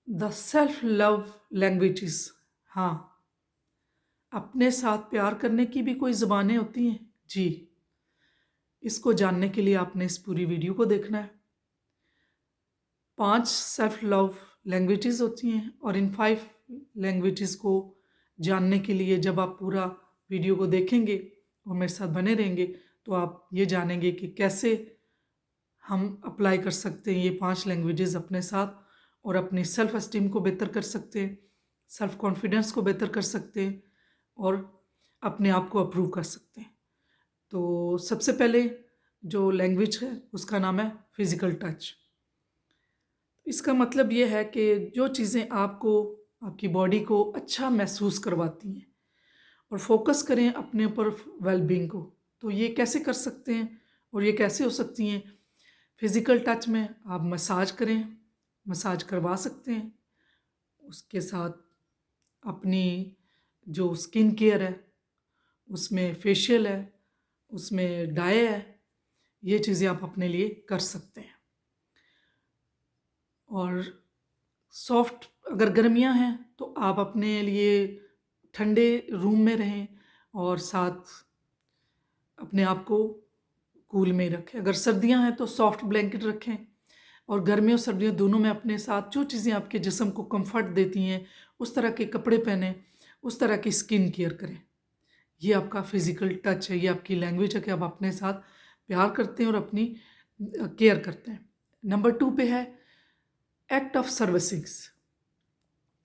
The self love languages. हाँ, अपने साथ प्यार करने की भी कोई ज़बानें होती हैं? जी, इसको जानने के लिए आपने इस पूरी वीडियो को देखना है। 5 सेल्फ लव लैंग्वेजेस होती हैं और इन 5 लैंग्वेजेस को जानने के लिए जब आप पूरा वीडियो को देखेंगे और मेरे साथ बने रहेंगे, तो आप ये जानेंगे कि कैसे हम अप्लाई कर सकते हैं ये 5 लैंग्वेजेस अपने साथ और अपनी सेल्फ एस्टीम को बेहतर कर सकते हैं, सेल्फ कॉन्फिडेंस को बेहतर कर सकते हैं और अपने आप को अप्रूव कर सकते हैं। तो सबसे पहले जो लैंग्वेज है उसका नाम है फिज़िकल टच। इसका मतलब ये है कि जो चीज़ें आपको आपकी बॉडी को अच्छा महसूस करवाती हैं और फोकस करें अपने ऊपर वेलबींग को। तो ये कैसे कर सकते हैं और ये कैसे हो सकती हैं? फिज़िकल टच में आप मसाज करें, मसाज करवा सकते हैं। उसके साथ अपनी जो स्किन केयर है, उसमें फेशियल है, उसमें डाई है, ये चीज़ें आप अपने लिए कर सकते हैं। और सॉफ्ट अगर गर्मियाँ हैं तो आप अपने लिए ठंडे रूम में रहें और साथ अपने आप को कूल में रखें। अगर सर्दियाँ हैं तो सॉफ्ट ब्लैंकेट रखें और गर्मियों सर्दियों दोनों में अपने साथ जो चीज़ें आपके जिस्म को कंफर्ट देती हैं उस तरह के कपड़े पहनें, उस तरह की स्किन केयर करें। ये आपका फिज़िकल टच है, ये आपकी लैंग्वेज है कि आप अपने साथ प्यार करते हैं और अपनी केयर करते हैं। नंबर 2 पे है एक्ट ऑफ सर्विसिंग्स।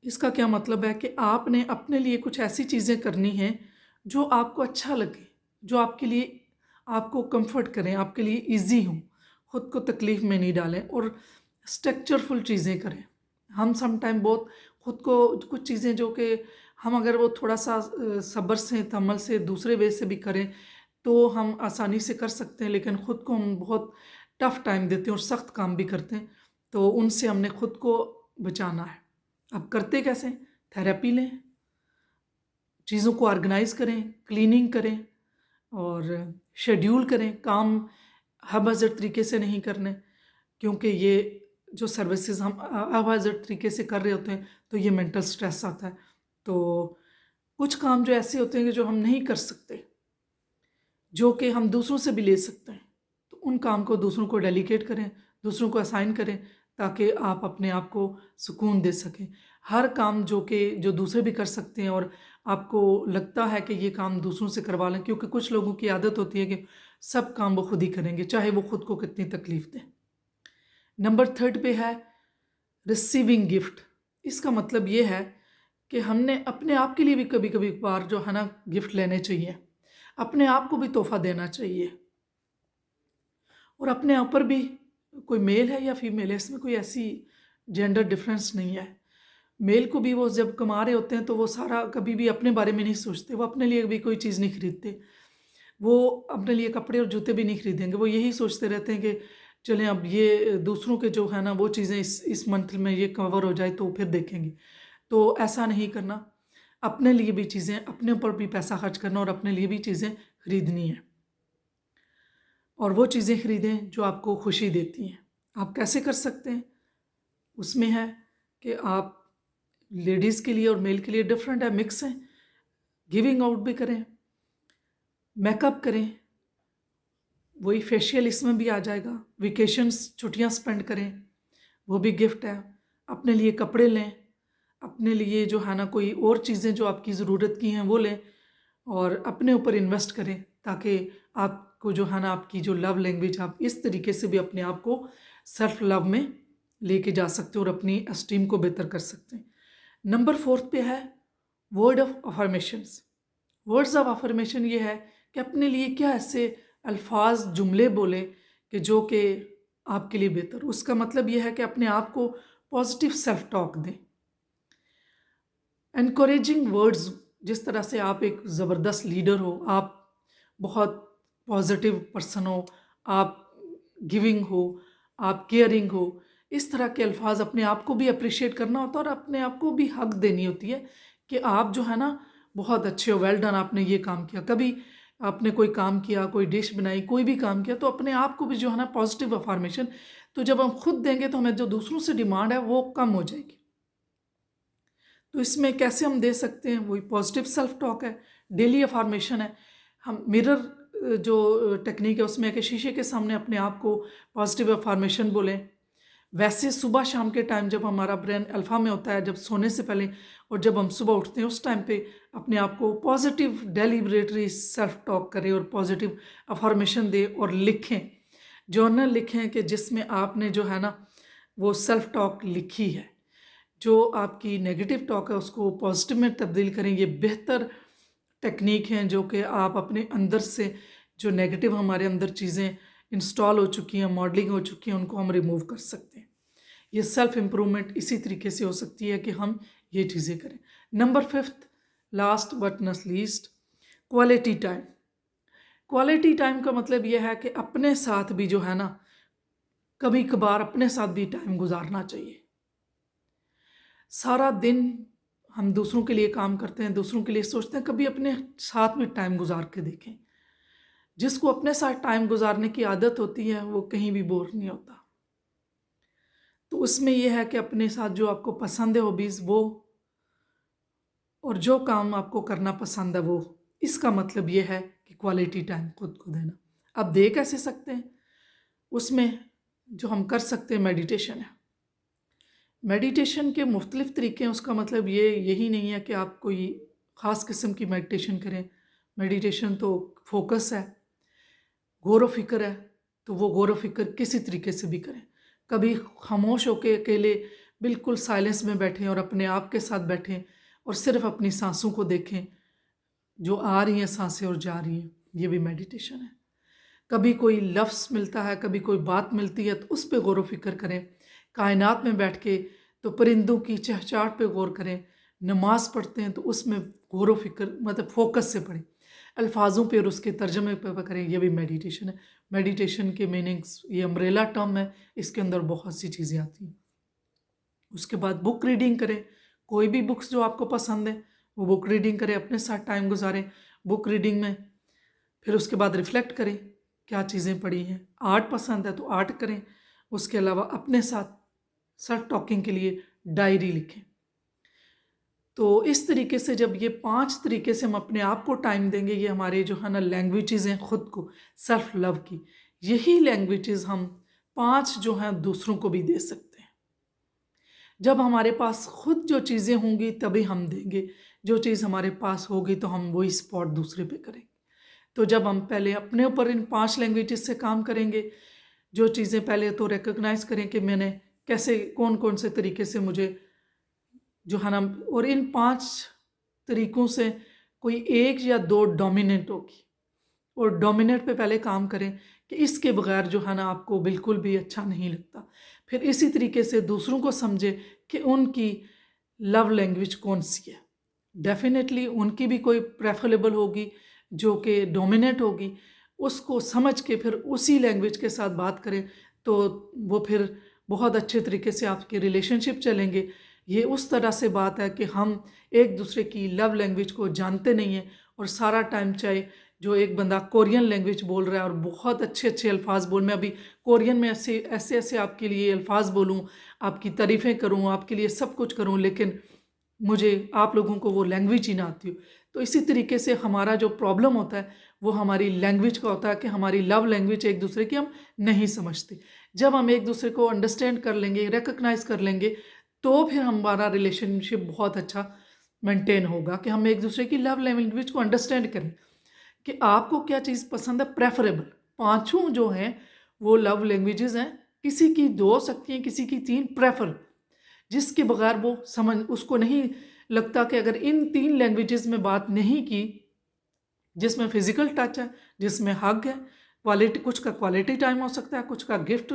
इसका क्या मतलब है कि आपने अपने लिए कुछ ऐसी चीज़ें करनी हैं जो आपको अच्छा लगे, जो आपके लिए आपको कंफर्ट करें, आपके लिए ईज़ी हों, खुद को तकलीफ़ में नहीं डालें और स्ट्रक्चरफुल चीज़ें करें। हम सम टाइम बहुत खुद को कुछ चीज़ें जो कि हम अगर वो थोड़ा-सा सब्र से, तहम्मुल से, दूसरे वे से भी करें, तो हम आसानी से कर सकते हैं, लेकिन खुद को हम बहुत टफ़ टाइम देते हैं और सख्त काम भी करते हैं, तो उनसे हमने खुद को बचाना है। अब करते कैसे? थेरेपी लें, चीज़ों को ऑर्गेनाइज़ करें, क्लीनिंग करें और शेड्यूल करें। काम हाबा-जारी तरीके से नहीं करने, क्योंकि ये जो सर्विसेज़ हम हाबा-जारी तरीके से कर रहे होते हैं, तो ये मेंटल स्ट्रेस आता है। तो कुछ काम जो ऐसे होते हैं कि जो हम नहीं कर सकते, जो कि हम दूसरों से भी ले सकते हैं, तो उन काम को दूसरों को डेलीगेट करें, दूसरों को असाइन करें, ताकि आप अपने आप को सुकून दे सकें। हर काम जो दूसरे भी कर सकते हैं और आपको लगता है कि ये काम दूसरों से करवा लें, क्योंकि कुछ लोगों की आदत होती है कि सब काम वो खुद ही करेंगे, चाहे वो खुद को कितनी तकलीफ़ दें। नंबर 3 पे है रिसीविंग गिफ्ट। इसका मतलब ये है कि हमने अपने आप के लिए भी कभी-कभी बार जो है ना गिफ्ट लेने चाहिए। अपने आप को भी तोहफ़ा देना चाहिए और अपने ऊपर भी, कोई मेल है या फीमेल है, इसमें कोई ऐसी जेंडर डिफरेंस नहीं है। मेल को भी वो जब कमा रहे होते हैं तो वो सारा कभी भी अपने बारे में नहीं सोचते, वो अपने लिए भी कोई चीज़ नहीं खरीदते। वो अपने लिए कपड़े और जूते भी नहीं खरीदेंगे, वो यही सोचते रहते हैं कि चलें अब ये दूसरों के जो है ना वो चीज़ें इस मंथ में ये कवर हो जाए तो फिर देखेंगे। तो ऐसा नहीं करना, अपने लिए भी चीज़ें, अपने ऊपर भी पैसा खर्च करना और अपने लिए भी चीज़ें खरीदनी है और वो चीज़ें खरीदें जो आपको खुशी देती हैं। आप कैसे कर सकते हैं? उसमें है कि आप लेडीज़ के लिए और मेल के लिए डिफरेंट है, मिक्स है। गिविंग आउट भी करें, मेकअप करें, वही फेशियल इसमें भी आ जाएगा। वेकेशंस, छुट्टियाँ स्पेंड करें, वो भी गिफ्ट है। अपने लिए कपड़े लें, अपने लिए जो है ना कोई और चीज़ें जो आपकी ज़रूरत की हैं वो लें और अपने ऊपर इन्वेस्ट करें, ताकि आपको जो है ना आपकी जो लव लैंग्वेज, आप इस तरीके से भी अपने आप को सेल्फ लव में लेके जा सकते हो और अपनी एस्टीम को बेहतर कर सकते हैं। नंबर 4 पे है word of affirmations. Words of affirmation ये है कि अपने लिए क्या ऐसे अल्फाज, जुमले बोले कि जो कि आपके लिए बेहतर। उसका मतलब ये है कि अपने आप को पॉजिटिव सेल्फ टॉक दें। एनकरेजिंग वर्ड्स, जिस तरह से आप एक ज़बरदस्त लीडर हो, आप बहुत पॉजिटिव पर्सन हो, आप गिविंग हो, आप केयरिंग हो, इस तरह के अल्फाज अपने आप को भी अप्रिशिएट करना होता है और अपने आप को भी हक देनी होती है कि आप जो है ना बहुत अच्छे हो, वेल डन, आपने ये काम किया। कभी आपने कोई काम किया, कोई डिश बनाई, कोई भी काम किया, तो अपने आप को भी जो है ना पॉजिटिव अफर्मेशन, तो जब हम खुद देंगे तो हमें जो दूसरों से डिमांड है वो कम हो जाएगी। तो इसमें कैसे हम दे सकते हैं, वही पॉजिटिव सेल्फ टॉक है, डेली अफर्मेशन है। हम मिरर जो टेक्निक है उसमें कि शीशे के सामने अपने आप को पॉजिटिव अफर्मेशन बोलें। वैसे सुबह शाम के टाइम जब हमारा ब्रेन अल्फा में होता है, जब सोने से पहले और जब हम सुबह उठते हैं, उस टाइम पे अपने आप को पॉजिटिव डेलिबरेटरी सेल्फ टॉक करें और पॉजिटिव अफर्मेशन दें और लिखें, जर्नल लिखें कि जिसमें आपने जो है ना वो सेल्फ टॉक लिखी है। जो आपकी नेगेटिव टॉक है उसको पॉजिटिव में तब्दील करें। ये बेहतर टेक्निक हैं जो कि आप अपने अंदर से जो नेगेटिव हमारे अंदर चीज़ें इंस्टॉल हो चुकी हैं, मॉडलिंग हो चुकी हैं, उनको हम रिमूव कर सकते हैं। ये सेल्फ इम्प्रूवमेंट इसी तरीके से हो सकती है कि हम ये चीज़ें करें। Number 5, last but not least, quality time. Quality time का मतलब ये है कि अपने साथ भी जो है ना, कभी कभार अपने साथ भी टाइम गुजारना चाहिए। सारा दिन हम दूसरों के लिए काम करते हैं, दूसरों के लिए सोचते हैं, कभी अपने साथ भी टाइम गुजार के देखें। जिसको अपने साथ टाइम गुजारने की आदत होती है वो कहीं भी बोर नहीं होता। तो उसमें यह है कि अपने साथ जो आपको पसंद है हॉबीज़ वो, और जो काम आपको करना पसंद है वो, इसका मतलब ये है कि क्वालिटी टाइम खुद को देना। अब दे कैसे सकते हैं, उसमें जो हम कर सकते हैं मेडिटेशन है। मेडिटेशन के मुख्तलिफ तरीके हैं। उसका मतलब ये यही नहीं है कि आप कोई ख़ास किस्म की मेडिटेशन करें। मेडिटेशन तो फोकस है, गौर व फिक्र है, तो वो गौर व फिक्र किसी तरीके से भी करें। कभी खामोश होकर अकेले बिल्कुल साइलेंस में बैठें और अपने आप के साथ बैठें और सिर्फ अपनी सांसों को देखें, जो आ रही हैं सांसें और जा रही हैं, ये भी मेडिटेशन है। कभी कोई लफ्ज़ मिलता है, कभी कोई बात मिलती है, तो उस पर गौर व फिक्र करें। कायनात में बैठ के तो परिंदों की चहचहाट पे गौर करें। नमाज पढ़ते हैं तो उसमें गौर व फिक्र मतलब फोकस से पढ़ें, अल्फाजों पे और उसके तर्जमे पे करें, ये भी मेडिटेशन है। मेडिटेशन के मीनिंग्स, ये अम्ब्रेला टर्म है, इसके अंदर बहुत सी चीज़ें आती हैं। उसके बाद बुक रीडिंग करें, कोई भी बुक्स जो आपको पसंद है वो बुक रीडिंग करें, अपने साथ टाइम गुजारें बुक रीडिंग में। फिर उसके बाद रिफ़्लेक्ट करें क्या चीज़ें पढ़ी हैं। आर्ट पसंद है तो आर्ट करें। उसके अलावा अपने साथ सेल्फ टॉकिंग के लिए डायरी लिखें। तो इस तरीके से जब ये 5 तरीके से हम अपने आप को टाइम देंगे, ये हमारे जो है ना लैंग्वेजेज़ हैं खुद को सेल्फ लव की, यही लैंग्वेजेज़ हम 5 जो हैं दूसरों को भी दे सकते हैं। जब हमारे पास खुद जो चीज़ें होंगी तभी हम देंगे, जो चीज़ हमारे पास होगी तो हम वही स्पॉट दूसरे पे करेंगे। तो जब हम पहले अपने ऊपर इन 5 लैंग्वेजेस से काम करेंगे, जो चीज़ें पहले तो रिकॉग्नाइज़ करें कि मैंने कैसे कौन कौन से तरीके से मुझे जो है ना, और इन 5 तरीकों से कोई 1 या 2 डोमिनेंट होगी, और डोमिनेंट पे पहले काम करें कि इसके बगैर जो है ना आपको बिल्कुल भी अच्छा नहीं लगता। फिर इसी तरीके से दूसरों को समझे कि उनकी लव लैंग्वेज कौन सी है। डेफिनेटली उनकी भी कोई प्रेफरेबल होगी जो कि डोमिनेट होगी, उसको समझ के फिर उसी लैंग्वेज के साथ बात करें तो वो फिर बहुत अच्छे तरीके से आपके रिलेशनशिप चलेंगे। ये उस तरह से बात है कि हम एक दूसरे की लव लैंग्वेज को जानते नहीं हैं और सारा टाइम चाहे जो एक बंदा कोरियन लैंग्वेज बोल रहा है और बहुत अच्छे अच्छे अल्फाज बोल, मैं अभी कोरियन में ऐसे ऐसे ऐसे आपके लिए अल्फाज बोलूँ, आपकी तारीफ़ें करूँ, आपके लिए सब कुछ करूँ, लेकिन मुझे आप लोगों को वो लैंग्वेज ही ना आती हो। तो इसी तरीके से हमारा जो प्रॉब्लम होता है वो हमारी लैंग्वेज का होता है कि हमारी लव लैंग्वेज एक दूसरे की हम नहीं समझते। जब हम एक दूसरे को अंडरस्टैंड कर लेंगे, रिकॉग्नाइज कर लेंगे, तो फिर हमारा रिलेशनशिप बहुत अच्छा मेंटेन होगा कि हम एक दूसरे की लव लैंग्वेज को अंडरस्टैंड करें कि आपको क्या चीज़ पसंद है। प्रेफरेबल 5 जो हैं वो लव लैंग्वेजेस हैं, किसी की 2 हो सकती हैं, किसी की 3, प्रेफर जिसके बगैर वो समझ उसको नहीं लगता कि अगर इन 3 लैंग्वेजेस में बात नहीं की, जिसमें फिजिकल टच है, जिसमें हग है, क्वालिटी, कुछ का क्वालिटी टाइम हो सकता है, कुछ का गिफ्ट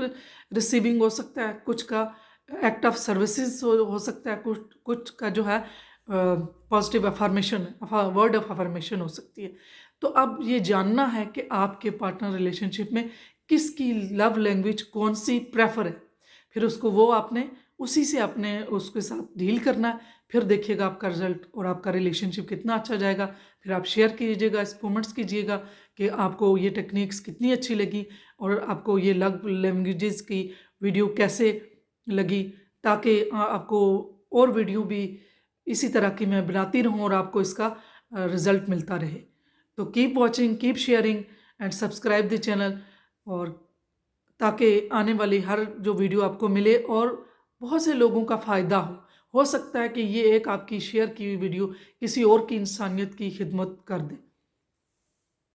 रिसीविंग हो सकता है, कुछ का एक्ट ऑफ सर्विसेज हो सकता है, कुछ कुछ का जो है positive affirmation, word of affirmation हो सकती है। तो अब ये जानना है कि आपके पार्टनर रिलेशनशिप में किसकी लव लैंग्वेज कौन सी प्रेफर है, फिर उसको वो आपने उसी से अपने उसके साथ डील करना है। फिर देखिएगा आपका रिजल्ट और आपका रिलेशनशिप कितना अच्छा जाएगा। फिर आप शेयर कीजिएगा, कमेंट्स कीजिएगा कि आपको ये टेक्निक्स कितनी अच्छी लगी और आपको ये लव लैंग्वेजेस की वीडियो कैसे लगी, ताकि आपको और वीडियो भी इसी तरह की मैं बनाती रहूँ और आपको इसका रिज़ल्ट मिलता रहे। तो keep watching, keep sharing and subscribe the channel, और ताकि आने वाली हर जो वीडियो आपको मिले और बहुत से लोगों का फ़ायदा हो सकता है कि ये एक आपकी शेयर की हुई वीडियो किसी और की इंसानियत की खिदमत कर दे।